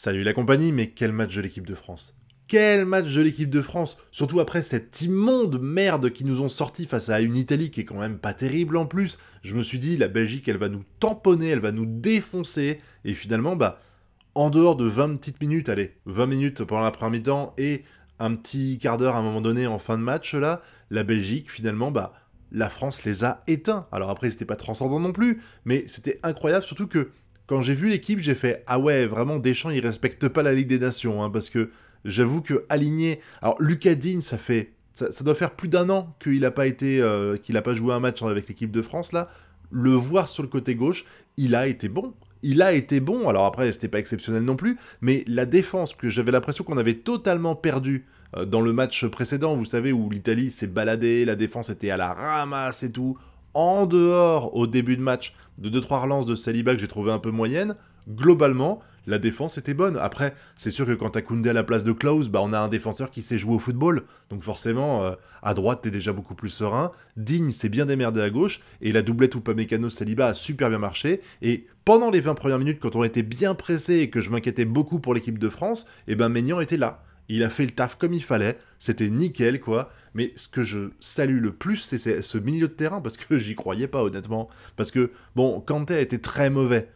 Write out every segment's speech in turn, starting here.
Salut la compagnie, mais quel match de l'équipe de France. Quel match de l'équipe de France. Surtout après cette immonde merde qu'ils nous ont sorti face à une Italie qui est quand même pas terrible en plus. Je me suis dit, la Belgique, elle va nous tamponner, elle va nous défoncer. Et finalement, en dehors de 20 petites minutes, allez, 20 minutes pendant la première mi-temps et un petit quart d'heure à un moment donné en fin de match, là, la Belgique, finalement, la France les a éteints. Alors après, c'était pas transcendant non plus, mais c'était incroyable, surtout que quand j'ai vu l'équipe, j'ai fait « Ah ouais, vraiment, Deschamps, il respecte pas la Ligue des Nations, hein, parce que j'avoue que aligné... » Alors, Lucas Digne, ça doit faire plus d'un an qu'il a pas qu'il a pas joué un match avec l'équipe de France, là. Le voir sur le côté gauche, il a été bon. Il a été bon, alors après, c'était pas exceptionnel non plus, mais la défense, que j'avais l'impression qu'on avait totalement perdu dans le match précédent, vous savez, où l'Italie s'est baladée, la défense était à la ramasse et tout, en dehors, au début de match, de 2-3 relances de Saliba que j'ai trouvé un peu moyenne, globalement, la défense était bonne. Après, c'est sûr que quand t'as Koundé à la place de Klose, on a un défenseur qui sait jouer au football, donc forcément, à droite, t'es déjà beaucoup plus serein. Digne s'est bien démerdé à gauche, et la doublette Upamecano-Saliba a super bien marché, et pendant les 20 premières minutes, quand on était bien pressé et que je m'inquiétais beaucoup pour l'équipe de France, Maignan était là. Il a fait le taf comme il fallait, c'était nickel, quoi. Mais ce que je salue le plus, c'est ce milieu de terrain, parce que j'y croyais pas, honnêtement. Parce que, bon, Kanté a été très mauvais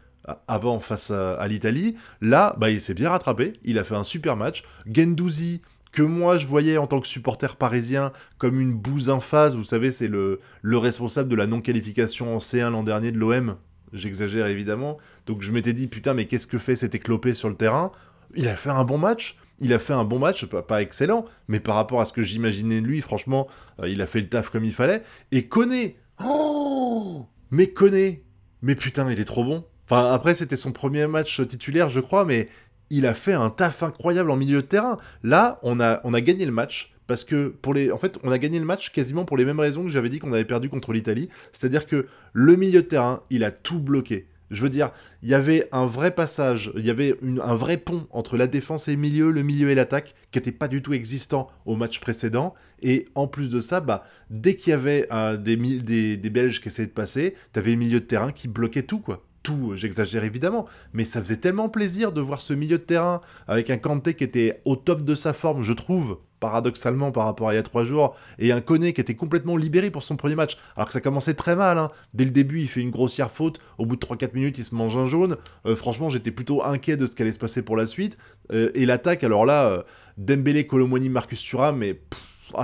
avant face à l'Italie. Là, il s'est bien rattrapé, il a fait un super match. Guendouzi, que moi je voyais en tant que supporter parisien comme une bouse en phase, vous savez, c'est le responsable de la non-qualification en C1 l'an dernier de l'OM. J'exagère évidemment. Donc je m'étais dit, putain, mais qu'est-ce que fait cet éclopé sur le terrain? Il a fait un bon match. Il a fait un bon match, pas excellent, mais par rapport à ce que j'imaginais de lui, franchement, il a fait le taf comme il fallait. Et Koné, oh, mais Koné, mais putain, il est trop bon. Enfin, après, c'était son premier match titulaire, je crois, mais il a fait un taf incroyable en milieu de terrain. Là, on a gagné le match, parce que en fait, on a gagné le match quasiment pour les mêmes raisons que j'avais dit qu'on avait perdu contre l'Italie. C'est-à-dire que le milieu de terrain, il a tout bloqué. Je veux dire, il y avait un vrai passage, il y avait un vrai pont entre la défense et le milieu et l'attaque, qui n'était pas du tout existant au match précédent. Et en plus de ça, dès qu'il y avait des Belges qui essayaient de passer, t'avais le milieu de terrain qui bloquait tout, quoi. Tout, j'exagère évidemment, mais ça faisait tellement plaisir de voir ce milieu de terrain avec un Kanté qui était au top de sa forme, je trouve, paradoxalement par rapport à il y a 3 jours, et un Koné qui était complètement libéré pour son premier match, alors que ça commençait très mal, hein. Dès le début, il fait une grossière faute, au bout de 3-4 minutes, il se mange un jaune. Franchement, j'étais plutôt inquiet de ce qui allait se passer pour la suite. Et l'attaque, alors là, Dembélé, Kolo Muani, Marcus Thuram, mais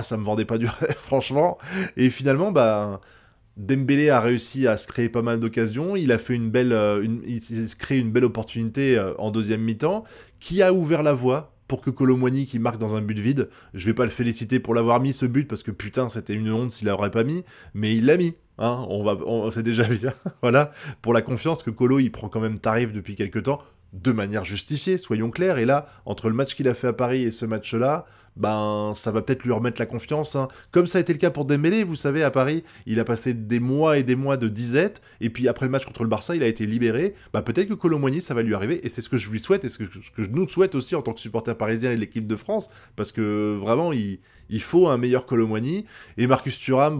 ça me vendait pas du rêve, franchement. Et finalement, Dembélé a réussi à se créer pas mal d'occasions, il a fait il s'est créé une belle opportunité en deuxième mi-temps, qui a ouvert la voie pour que Kolo Muani qui marque dans un but vide. Je vais pas le féliciter pour l'avoir mis ce but, parce que putain, c'était une honte s'il l'aurait pas mis, mais il l'a mis. Hein, c'est déjà bien, voilà, pour la confiance que Kolo, il prend quand même tarif depuis quelques temps, de manière justifiée, soyons clairs, et là, entre le match qu'il a fait à Paris et ce match-là, ça va peut-être lui remettre la confiance, hein. Comme ça a été le cas pour Dembélé, vous savez, à Paris, il a passé des mois et des mois de disette, et puis après le match contre le Barça, il a été libéré. Peut-être que Kolo Muani, ça va lui arriver, et c'est ce que je lui souhaite, et ce que je nous souhaite aussi en tant que supporter parisien et de l'équipe de France, parce que vraiment, il faut un meilleur Kolo Muani, et Marcus Thuram,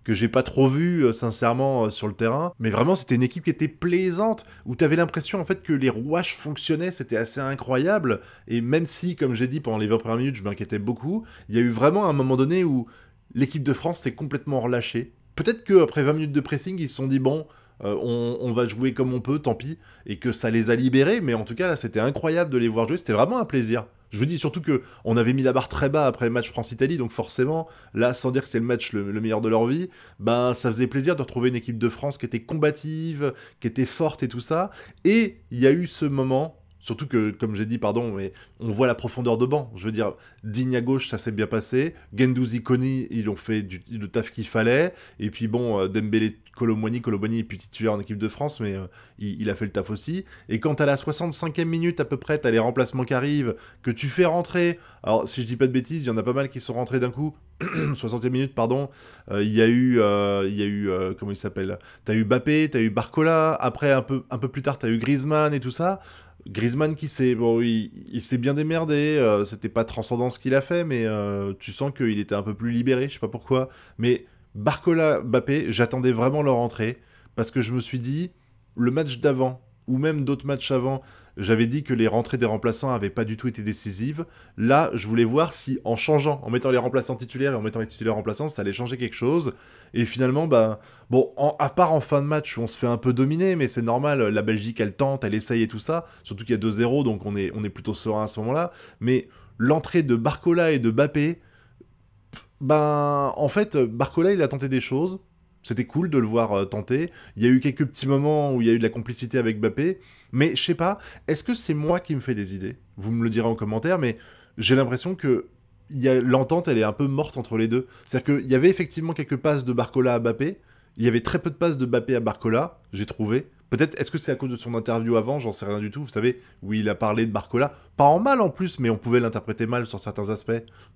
que j'ai pas trop vu, sincèrement, sur le terrain. Mais vraiment, c'était une équipe qui était plaisante, où t'avais l'impression, en fait, que les rouages fonctionnaient, c'était assez incroyable. Et même si, comme j'ai dit, pendant les 20 premières minutes, je m'inquiétais beaucoup, il y a eu vraiment un moment donné où l'équipe de France s'est complètement relâchée. Peut-être qu'après 20 minutes de pressing, ils se sont dit, bon, on va jouer comme on peut, tant pis, et que ça les a libérés, mais en tout cas, là, c'était incroyable de les voir jouer, c'était vraiment un plaisir. Je vous dis surtout que on avait mis la barre très bas après le match France-Italie, donc forcément, là, sans dire que c'était le match le meilleur de leur vie, ça faisait plaisir de retrouver une équipe de France qui était combative, qui était forte et tout ça. Et il y a eu ce moment, surtout que, comme j'ai dit, pardon, mais on voit la profondeur de banc. Je veux dire, Digne à gauche, ça s'est bien passé. Guendouzi, Koni, ils ont fait le taf qu'il fallait. Et puis Dembélé, Kolo Muani est plus titulaire en équipe de France, mais il a fait le taf aussi. Et quand à la 65e minute à peu près, t'as les remplacements qui arrivent, que tu fais rentrer. Alors, si je dis pas de bêtises, il y en a pas mal qui sont rentrés d'un coup. 60e minute, pardon. Il y a eu, comment il s'appelle? T'as eu Mbappé, t'as eu Barcola. Après, un peu plus tard, t'as eu Griezmann et tout ça. Griezmann qui il s'est bien démerdé, c'était pas transcendant ce qu'il a fait, mais tu sens qu'il était un peu plus libéré, je sais pas pourquoi. Mais Barcola, Mbappé, j'attendais vraiment leur entrée, parce que je me suis dit, le match d'avant, ou même d'autres matchs avant, J'avais dit que les rentrées des remplaçants avaient pas du tout été décisives. Là, je voulais voir si, en changeant, en mettant les remplaçants titulaires et en mettant les titulaires remplaçants, ça allait changer quelque chose. Et finalement, bah, bon, à part en fin de match où on se fait un peu dominer, mais c'est normal, la Belgique, elle tente, elle essaye et tout ça. Surtout qu'il y a 2-0, donc on est plutôt serein à ce moment-là. Mais l'entrée de Barcola et de Mbappé, ben, en fait, Barcola, il a tenté des choses. C'était cool de le voir tenter. Il y a eu quelques petits moments où il y a eu de la complicité avec Mbappé. Mais je sais pas, est-ce que c'est moi qui me fais des idées? Vous me le direz en commentaire, mais j'ai l'impression que l'entente, elle est un peu morte entre les deux. C'est-à-dire qu'il y avait effectivement quelques passes de Barcola à Mbappé. Il y avait très peu de passes de Mbappé à Barcola, j'ai trouvé. Peut-être, est-ce que c'est à cause de son interview avant? J'en sais rien du tout. Vous savez, où il a parlé de Barcola. Pas en mal en plus, mais on pouvait l'interpréter mal sur certains aspects,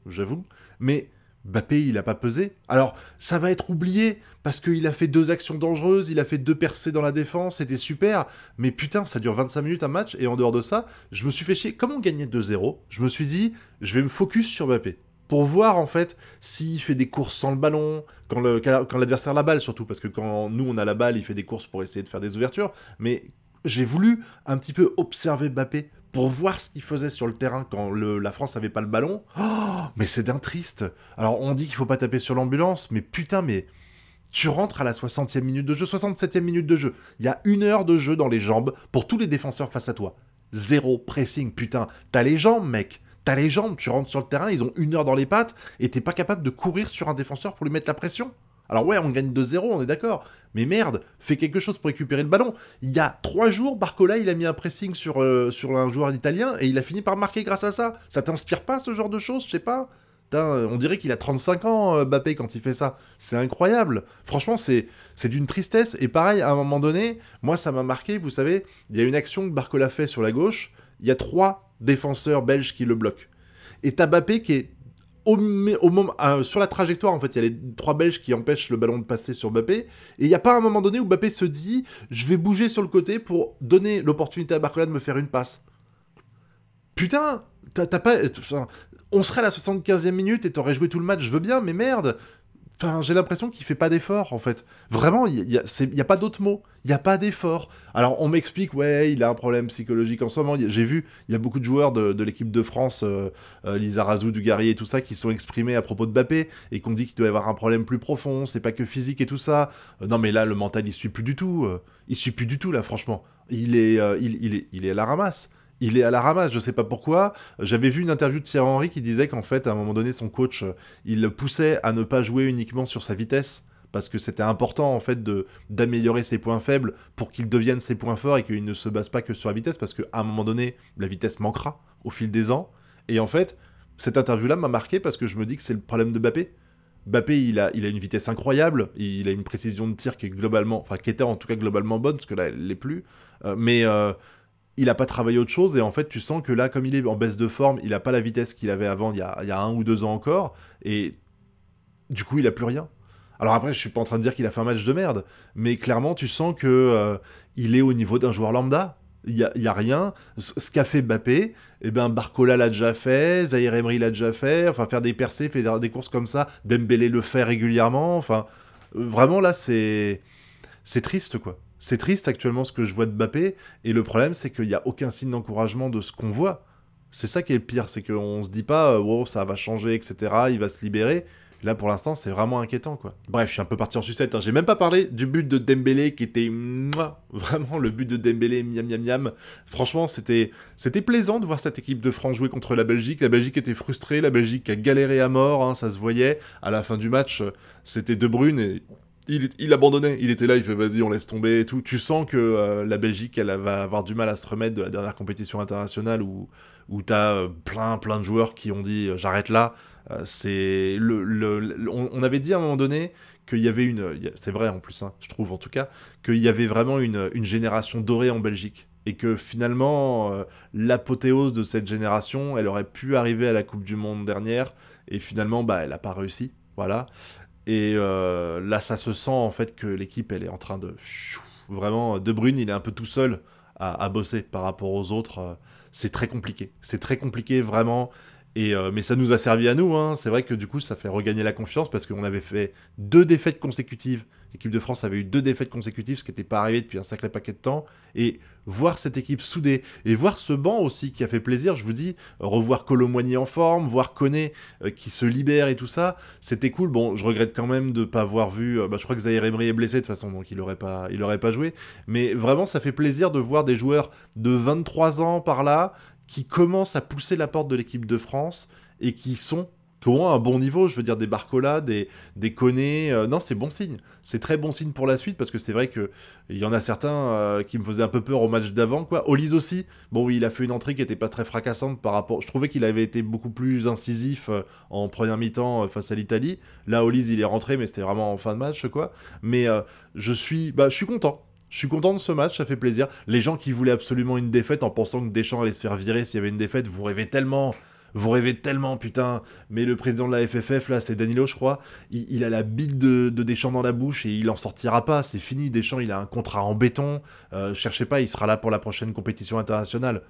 j'avoue. Mais Mbappé, il a pas pesé. Alors, ça va être oublié, parce qu'il a fait 2 actions dangereuses, il a fait 2 percées dans la défense, c'était super, mais putain, ça dure 25 minutes un match, et en dehors de ça, je me suis fait chier. Comme on gagnait 2-0, je me suis dit, je vais me focus sur Mbappé. Pour voir, en fait, s'il fait des courses sans le ballon, quand l'adversaire a la balle, surtout, parce que quand nous, on a la balle, il fait des courses pour essayer de faire des ouvertures, mais j'ai voulu un petit peu observer Mbappé, pour voir ce qu'il faisait sur le terrain quand la France avait pas le ballon. Oh, mais c'est d'un triste. Alors, on dit qu'il faut pas taper sur l'ambulance, mais putain, mais tu rentres à la 60e minute de jeu, 67e minute de jeu. Il y a 1 heure de jeu dans les jambes pour tous les défenseurs face à toi. Zéro pressing, putain. T'as les jambes, mec. T'as les jambes, tu rentres sur le terrain, ils ont 1 heure dans les pattes, et t'es pas capable de courir sur un défenseur pour lui mettre la pression. Alors ouais, on gagne 2-0, on est d'accord. Mais merde, fais quelque chose pour récupérer le ballon. Il y a 3 jours, Barcola, il a mis un pressing sur un joueur italien, et il a fini par marquer grâce à ça. Ça t'inspire pas, ce genre de choses? Je sais pas. Putain, on dirait qu'il a 35 ans, Mbappé, quand il fait ça. C'est incroyable. Franchement, c'est d'une tristesse. Et pareil, à un moment donné, moi, ça m'a marqué, vous savez, il y a une action que Barcola fait sur la gauche, il y a 3 défenseurs belges qui le bloquent. Et t'as Mbappé qui est au moment, sur la trajectoire, en fait, il y a les 3 Belges qui empêchent le ballon de passer sur Mbappé, et il n'y a pas un moment donné où Mbappé se dit « Je vais bouger sur le côté pour donner l'opportunité à Barcola de me faire une passe. » Putain, t'as pas... On serait à la 75e minute et t'aurais joué tout le match, je veux bien, mais merde. Enfin, j'ai l'impression qu'il fait pas d'effort, en fait. Vraiment, il y a pas d'autre mot. Il n'y a pas d'effort. Alors, on m'explique, ouais, il a un problème psychologique en ce moment. J'ai vu, il y a beaucoup de joueurs de l'équipe de France, Lizarazu, Dugarry et tout ça, qui sont exprimés à propos de Mbappé, et qu'on dit qu'il doit y avoir un problème plus profond, c'est pas que physique et tout ça. Non, mais là, le mental, il suit plus du tout. Il suit plus du tout, là, franchement. Il est à la ramasse. Il est à la ramasse, je sais pas pourquoi. J'avais vu une interview de Thierry Henry qui disait qu'en fait, à un moment donné, son coach, il le poussait à ne pas jouer uniquement sur sa vitesse, parce que c'était important, en fait, d'améliorer ses points faibles pour qu'ils deviennent ses points forts et qu'il ne se base pas que sur la vitesse, parce qu'à un moment donné, la vitesse manquera au fil des ans. Et en fait, cette interview-là m'a marqué parce que je me dis que c'est le problème de Mbappé. Mbappé, il a une vitesse incroyable, il a une précision de tir qui est globalement, enfin, qui était en tout cas globalement bonne, parce que là, elle l'est plus. Mais il a pas travaillé autre chose, et en fait, tu sens que là, comme il est en baisse de forme, il a pas la vitesse qu'il avait avant, il y a 1 ou 2 ans encore, et du coup, il a plus rien. Alors après, je suis pas en train de dire qu'il a fait un match de merde, mais clairement, tu sens que il est au niveau d'un joueur lambda. Il y a rien. Ce qu'a fait Mbappé, eh ben Barcola l'a déjà fait, Zahir Emery l'a déjà fait, enfin faire des percées, faire des courses comme ça, Dembélé le fait régulièrement, enfin vraiment là c'est triste quoi. C'est triste actuellement ce que je vois de Mbappé, et le problème c'est qu'il n'y a aucun signe d'encouragement de ce qu'on voit. C'est ça qui est le pire, c'est qu'on se dit pas wow, ça va changer, etc., il va se libérer. Là, pour l'instant, c'est vraiment inquiétant, quoi. Bref, je suis un peu parti en sucette, hein. J'ai même pas parlé du but de Dembélé, qui était... Mouah, vraiment, le but de Dembélé, miam miam miam. Franchement, c'était plaisant de voir cette équipe de France jouer contre la Belgique. La Belgique était frustrée, la Belgique a galéré à mort, hein, ça se voyait. À la fin du match, c'était De Bruyne, et il abandonnait. Il était là, il fait vas-y, on laisse tomber et tout. Tu sens que la Belgique, elle va avoir du mal à se remettre de la dernière compétition internationale où t'as plein de joueurs qui ont dit j'arrête là. On avait dit à un moment donné qu'il y avait c'est vrai en plus, hein, je trouve en tout cas, qu'il y avait vraiment une génération dorée en Belgique. Et que finalement, l'apothéose de cette génération, elle aurait pu arriver à la Coupe du Monde dernière. Et finalement, bah, elle n'a pas réussi. Voilà. Et là, ça se sent en fait que l'équipe, elle est en train de... Vraiment, De Bruyne, il est un peu tout seul à bosser par rapport aux autres. C'est très compliqué. C'est très compliqué, vraiment. Mais ça nous a servi à nous, hein. C'est vrai que du coup, ça fait regagner la confiance parce qu'on avait fait 2 défaites consécutives L'équipe de France avait eu 2 défaites consécutives, ce qui n'était pas arrivé depuis un sacré paquet de temps. Et voir cette équipe soudée, et voir ce banc aussi qui a fait plaisir, je vous dis, revoir Kolo Muani en forme, voir Koné qui se libère et tout ça, c'était cool. Bon, je regrette quand même de ne pas avoir vu, je crois que Zahir Emery est blessé de toute façon, donc il aurait pas joué. Mais vraiment, ça fait plaisir de voir des joueurs de 23 ans par là, qui commencent à pousser la porte de l'équipe de France, et qui ont un bon niveau, je veux dire des Barcola, des Koné, non c'est bon signe, c'est très bon signe pour la suite, parce que c'est vrai que il y en a certains qui me faisaient un peu peur au match d'avant, quoi. Olise aussi, bon oui, il a fait une entrée qui était pas très fracassante par rapport, je trouvais qu'il avait été beaucoup plus incisif en première mi-temps face à l'Italie, là Olise il est rentré, mais c'était vraiment en fin de match, quoi, mais je suis content. Je suis content de ce match, ça fait plaisir. Les gens qui voulaient absolument une défaite en pensant que Deschamps allait se faire virer s'il y avait une défaite, vous rêvez tellement, putain. Mais le président de la FFF, là, c'est Danilo, je crois, il a la bite de Deschamps dans la bouche et il en sortira pas, c'est fini. Deschamps, il a un contrat en béton, cherchez pas, il sera là pour la prochaine compétition internationale.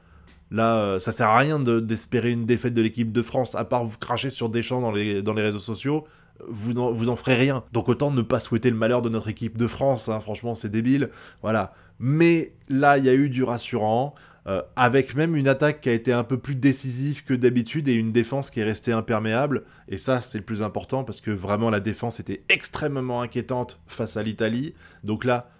Là, ça sert à rien d'espérer une défaite de l'équipe de France, à part vous cracher sur Deschamps dans les réseaux sociaux, vous en ferez rien. Donc autant ne pas souhaiter le malheur de notre équipe de France, hein, franchement c'est débile, voilà. Mais là, il y a eu du rassurant, avec même une attaque qui a été un peu plus décisive que d'habitude et une défense qui est restée imperméable, et ça c'est le plus important parce que vraiment la défense était extrêmement inquiétante face à l'Italie, donc là,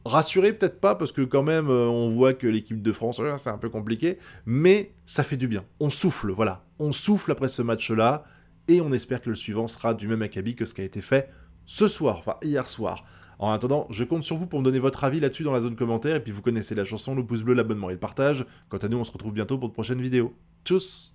rassuré peut-être pas, parce que quand même, on voit que l'équipe de France, c'est un peu compliqué, mais ça fait du bien. On souffle, voilà. On souffle après ce match-là, et on espère que le suivant sera du même acabit que ce qui a été fait ce soir, enfin hier soir. En attendant, je compte sur vous pour me donner votre avis là-dessus dans la zone commentaire, et puis vous connaissez la chanson, le pouce bleu, l'abonnement et le partage. Quant à nous, on se retrouve bientôt pour de prochaines vidéos. Tchuss!